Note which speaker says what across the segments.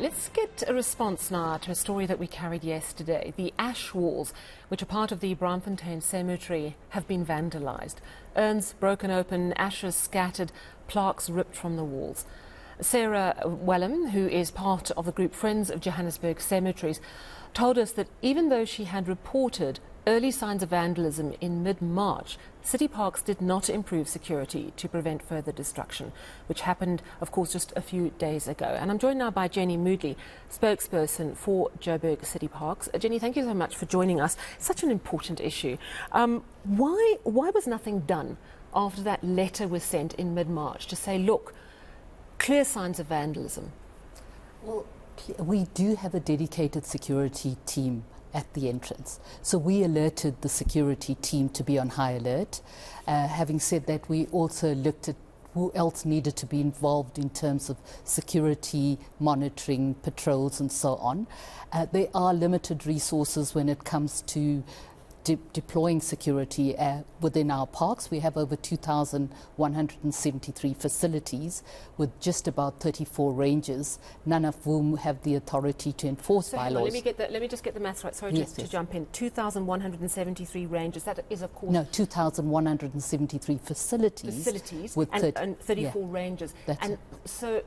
Speaker 1: Let's get a response now to a story that we carried yesterday. The ash walls, which are part of the Braamfontein cemetery, have been vandalised. Urns broken open, ashes scattered, plaques ripped from the walls. Sarah Wellham, who is part of the group Friends of Johannesburg Cemeteries, told us that even though she had reported early signs of vandalism in mid-March, City Parks did not improve security to prevent further destruction, which happened, of course, just a few days ago. And I'm joined now by Jenny Moodley, spokesperson for Joburg City Parks. Jenny, thank you so much for joining us. Such an important issue. Why was nothing done after that letter was sent in mid-March to say, look, clear signs of vandalism?
Speaker 2: Well, we do have a dedicated security team at the entrance. So we alerted the security team to be on high alert. Having said that, we also looked at who else needed to be involved in terms of security, monitoring, patrols and so on. There are limited resources when it comes to deploying security within our parks. We have over 2,173 facilities with just about 34 rangers, none of whom have the authority to enforce bylaws.
Speaker 1: Let me just get the maths right. Sorry, yes, to jump in. 2,173 rangers. That is, of course...
Speaker 2: No, 2,173 facilities.
Speaker 1: With and 34 rangers. So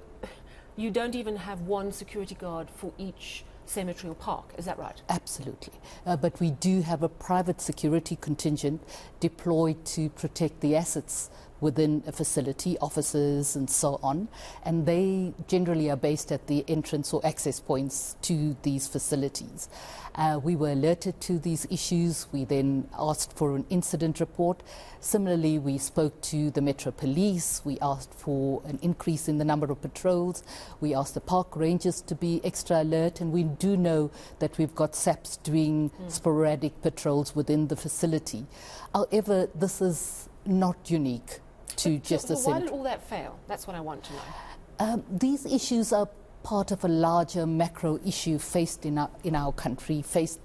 Speaker 1: you don't even have one security guard for each cemetery or park, is that right?
Speaker 2: Absolutely. But we do have a private security contingent deployed to protect the assets within a facility, officers and so on, and they generally are based at the entrance or access points to these facilities. We were alerted to these issues. We then asked for an incident report. Similarly, we spoke to the Metro Police. We asked for an increase in the number of patrols. We asked the park rangers to be extra alert, and we do know that we've got SAPs doing sporadic patrols within the facility. However, this is not unique to just a cemetery.
Speaker 1: Why did all that fail? That's what I want to know.
Speaker 2: These issues are part of a larger macro issue faced in our country, faced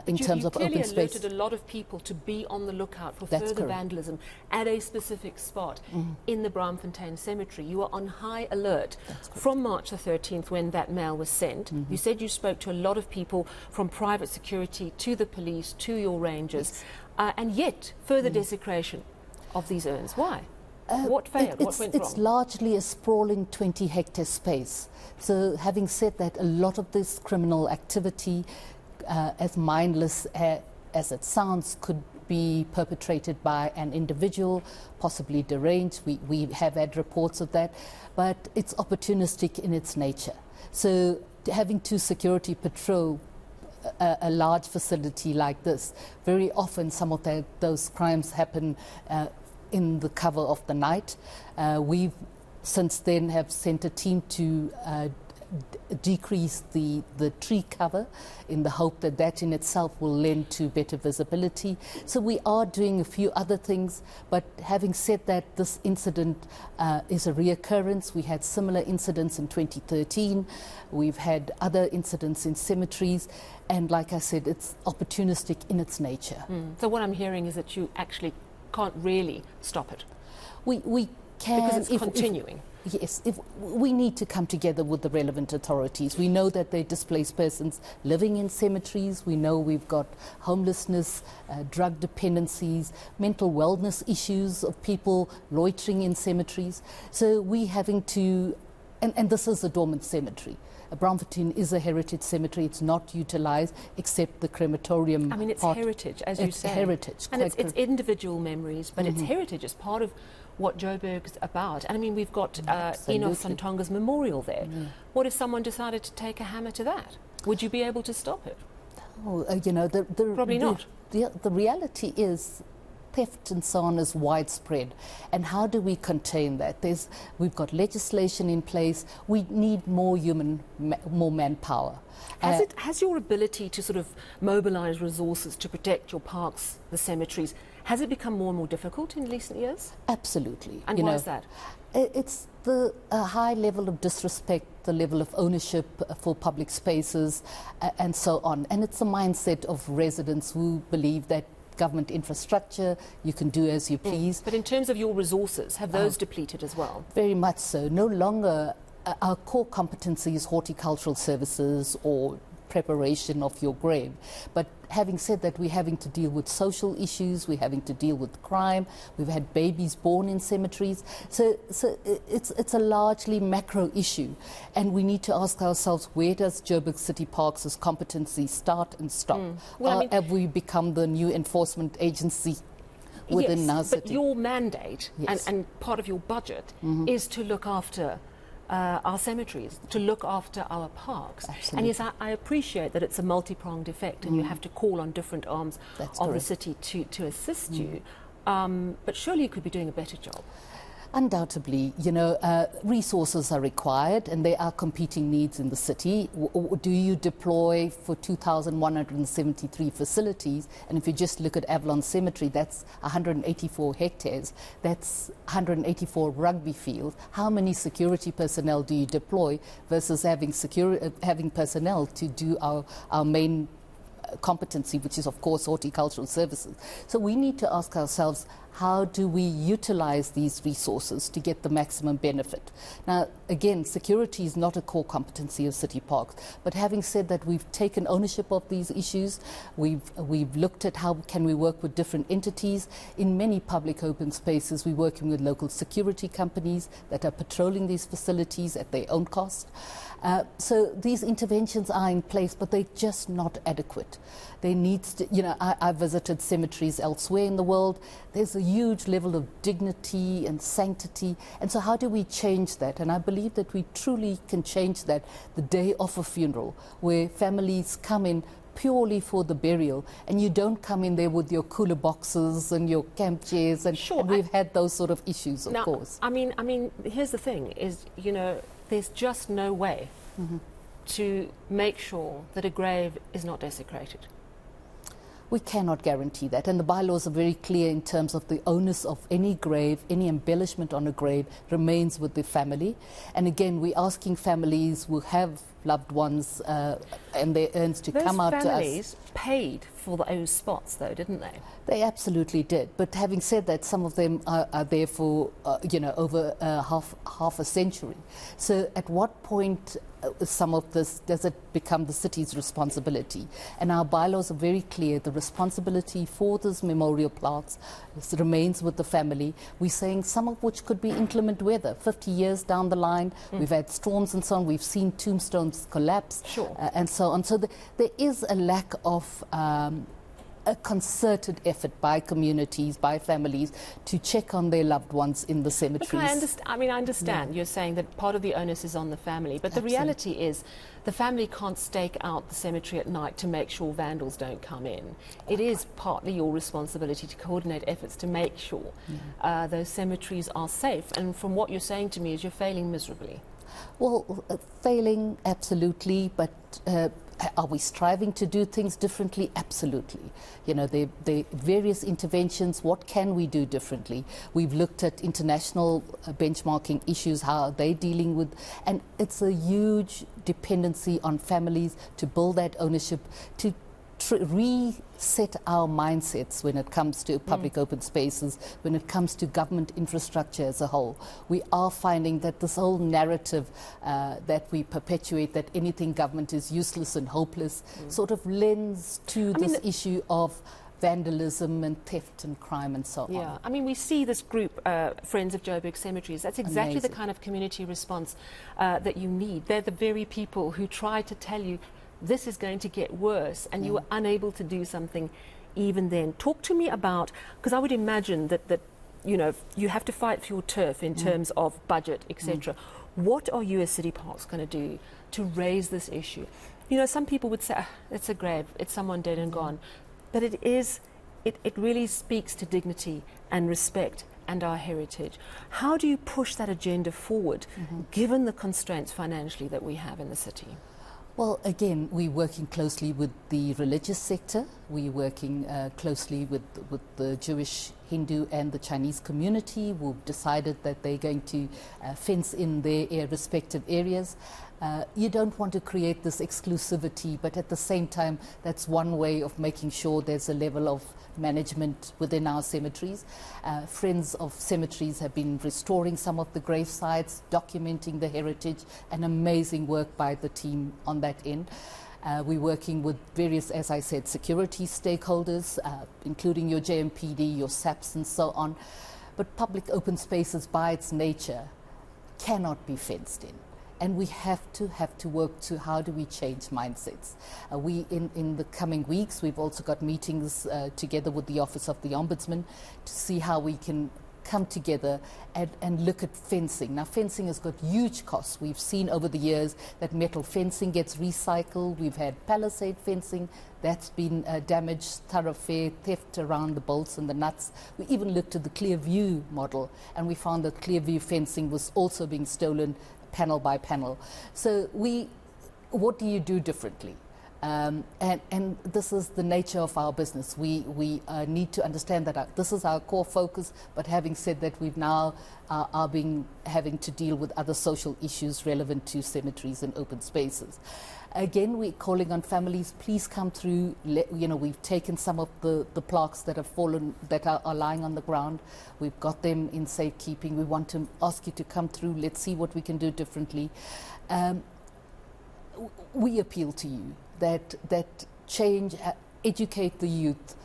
Speaker 2: in terms of open space.
Speaker 1: You clearly alerted a lot of people to be on the lookout for further vandalism at a specific spot in the Braamfontein cemetery. You were on high alert from March the 13th when that mail was sent. You said you spoke to a lot of people, from private security to the police to your rangers, and yet further desecration of these urns. Why? What failed? What went wrong?
Speaker 2: It's largely a sprawling 20-hectare space. So having said that, a lot of this criminal activity, as mindless as it sounds, could be perpetrated by an individual, possibly deranged. We have had reports of that, but it's opportunistic in its nature. So having to security patrol a large facility like this, very often some of those crimes happen in the cover of the night. We've since then have sent a team to decrease the tree cover in the hope that that in itself will lend to better visibility. So we are doing a few other things, but having said that, this incident is a reoccurrence. We had similar incidents in 2013. We've had other incidents in cemeteries, and like I said, it's opportunistic in its nature.
Speaker 1: So what I'm hearing is that you actually can't really stop it.
Speaker 2: We can,
Speaker 1: because it's continuing.
Speaker 2: Yes, if we need to come together with the relevant authorities. We know that there are displaced persons living in cemeteries. We know we've got homelessness, drug dependencies, mental wellness issues of people loitering in cemeteries. So we having to, and this is a dormant cemetery. Braamfontein is a heritage cemetery. It's not utilised except the crematorium.
Speaker 1: I mean, it's heritage, as you say.
Speaker 2: It's heritage.
Speaker 1: And it's individual memories, but it's heritage. It's part of what Joburg's about. And I mean, we've got Enoch Santonga's memorial there. What if someone decided to take a hammer to that? Would you be able to stop it?
Speaker 2: Oh, you know,
Speaker 1: probably not.
Speaker 2: The reality is theft and so on is widespread, and how do we contain that? We've got legislation in place. We need more manpower.
Speaker 1: Has your ability to sort of mobilise resources to protect your parks, the cemeteries, has it become more and more difficult in recent years?
Speaker 2: Absolutely.
Speaker 1: And why is that?
Speaker 2: It's the high level of disrespect, the level of ownership for public spaces, and so on. And it's a mindset of residents who believe that government infrastructure, you can do as you please.
Speaker 1: But in terms of your resources, have those depleted as well?
Speaker 2: Very much so. No longer our core competency is horticultural services or preparation of your grave. But having said that, we're having to deal with social issues, we're having to deal with crime, we've had babies born in cemeteries. So it's a largely macro issue, and we need to ask ourselves, where does Joburg City Parks' competency start and stop? Have we become the new enforcement agency within our city?
Speaker 1: But your mandate and part of your budget is to look after our cemeteries, to look after our parks.
Speaker 2: Absolutely.
Speaker 1: And yes, I appreciate that it's a multi-pronged effect and you have to call on different arms of the city to assist you. But surely you could be doing a better job.
Speaker 2: Undoubtedly, resources are required and there are competing needs in the city. Do you deploy for 2,173 facilities? And if you just look at Avalon Cemetery, that's 184 hectares. That's 184 rugby fields. How many security personnel do you deploy versus having personnel to do our main competency, which is of course horticultural services? So we need to ask ourselves, how do we utilize these resources to get the maximum benefit? Now, again, security is not a core competency of City Parks, but having said that, we've taken ownership of these issues. We've looked at how can we work with different entities. In many public open spaces, we're working with local security companies that are patrolling these facilities at their own cost. So these interventions are in place, but they're just not adequate. There needs to, I visited cemeteries elsewhere in the world. There's a huge level of dignity and sanctity. And so how do we change that? And I believe that we truly can change that the day of a funeral, where families come in purely for the burial, and you don't come in there with your cooler boxes and your camp chairs, and,
Speaker 1: sure,
Speaker 2: and we've had those sort of issues, of course.
Speaker 1: I mean, here's the thing, is, there's just no way to make sure that a grave is not desecrated.
Speaker 2: We cannot guarantee that, and the bylaws are very clear in terms of the onus of any grave, any embellishment on a grave remains with the family. And again, we're asking families who have loved ones and their urns to come out to us.
Speaker 1: Those families paid for those spots, though, didn't they?
Speaker 2: They absolutely did. But having said that, some of them are there for, over half a century. So at what point some of this, does it become the city's responsibility? And our bylaws are very clear. The responsibility for those memorial plaques remains with the family. We're saying some of which could be inclement weather. 50 years down the line, we've had storms and so on. We've seen tombstones collapse, and so on. So there is a lack of a concerted effort by communities, by families, to check on their loved ones in the cemeteries.
Speaker 1: Look, I understand you're saying that part of the onus is on the family, but the reality is the family can't stake out the cemetery at night to make sure vandals don't come in. It is partly your responsibility to coordinate efforts to make sure those cemeteries are safe. And from what you're saying to me is you're failing miserably.
Speaker 2: Well, failing, absolutely, but are we striving to do things differently? Absolutely. There are various interventions. What can we do differently? We've looked at international benchmarking issues, how are they dealing with, and it's a huge dependency on families to build that ownership, to reset our mindsets when it comes to public open spaces, when it comes to government infrastructure as a whole. We are finding that this whole narrative that we perpetuate, that anything government is useless and hopeless, sort of lends to this issue of vandalism and theft and crime and so on.
Speaker 1: Yeah, I mean, we see this group, Friends of Joburg Cemeteries. That's exactly the kind of community response that you need. They're the very people who try to tell you this is going to get worse, and you were unable to do something even then. Talk to me about, because I would imagine that you have to fight for your turf in terms of budget, etc. What are you as City Parks going to do to raise this issue? Some people would say, it's a grave, it's someone dead and gone. But it really speaks to dignity and respect and our heritage. How do you push that agenda forward, given the constraints financially that we have in the city?
Speaker 2: Well, again, we're working closely with the religious sector. We're working closely with the Jewish Hindu and the Chinese community who've decided that they're going to fence in their respective areas. You don't want to create this exclusivity, but at the same time, that's one way of making sure there's a level of management within our cemeteries. Friends of Cemeteries have been restoring some of the grave sites, documenting the heritage, and amazing work by the team on that end. We're working with various, as I said, security stakeholders, including your JMPD, your SAPs, and so on. But public open spaces, by its nature, cannot be fenced in. And we have to work to how do we change mindsets. In the coming weeks, we've also got meetings together with the Office of the Ombudsman to see how we can come together and look at fencing. Now, fencing has got huge costs. We've seen over the years that metal fencing gets recycled. We've had palisade fencing that's been damaged, thoroughfare, theft around the bolts and the nuts. We even looked at the Clearview model, and we found that Clearview fencing was also being stolen panel by panel. So what do you do differently? And this is the nature of our business. We need to understand that this is our core focus, but having said that, we've now having to deal with other social issues relevant to cemeteries and open spaces. Again, we're calling on families, please come through. We've taken some of the plaques that have fallen, that are lying on the ground. We've got them in safekeeping. We want to ask you to come through. Let's see what we can do differently. We appeal to you that change, educate the youth.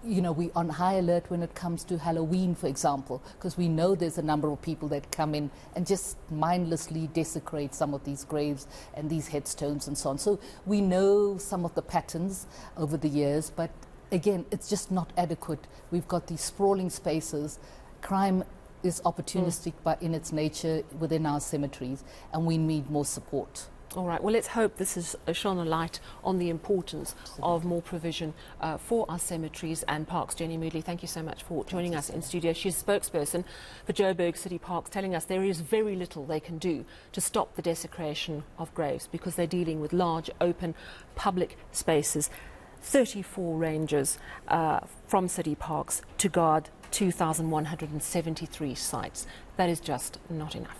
Speaker 2: We're on high alert when it comes to Halloween, for example, because we know there's a number of people that come in and just mindlessly desecrate some of these graves and these headstones and so on. So we know some of the patterns over the years, but again, it's just not adequate. We've got these sprawling spaces. Crime is opportunistic in its nature within our cemeteries, and we need more support.
Speaker 1: All right, well, let's hope this has shone a light on the importance of more provision for our cemeteries and parks. Jenny Moodley, thank you so much for joining us in studio. She's a spokesperson for Joburg City Parks, telling us there is very little they can do to stop the desecration of graves because they're dealing with large, open, public spaces. 34 rangers from City Parks to guard 2,173 sites. That is just not enough.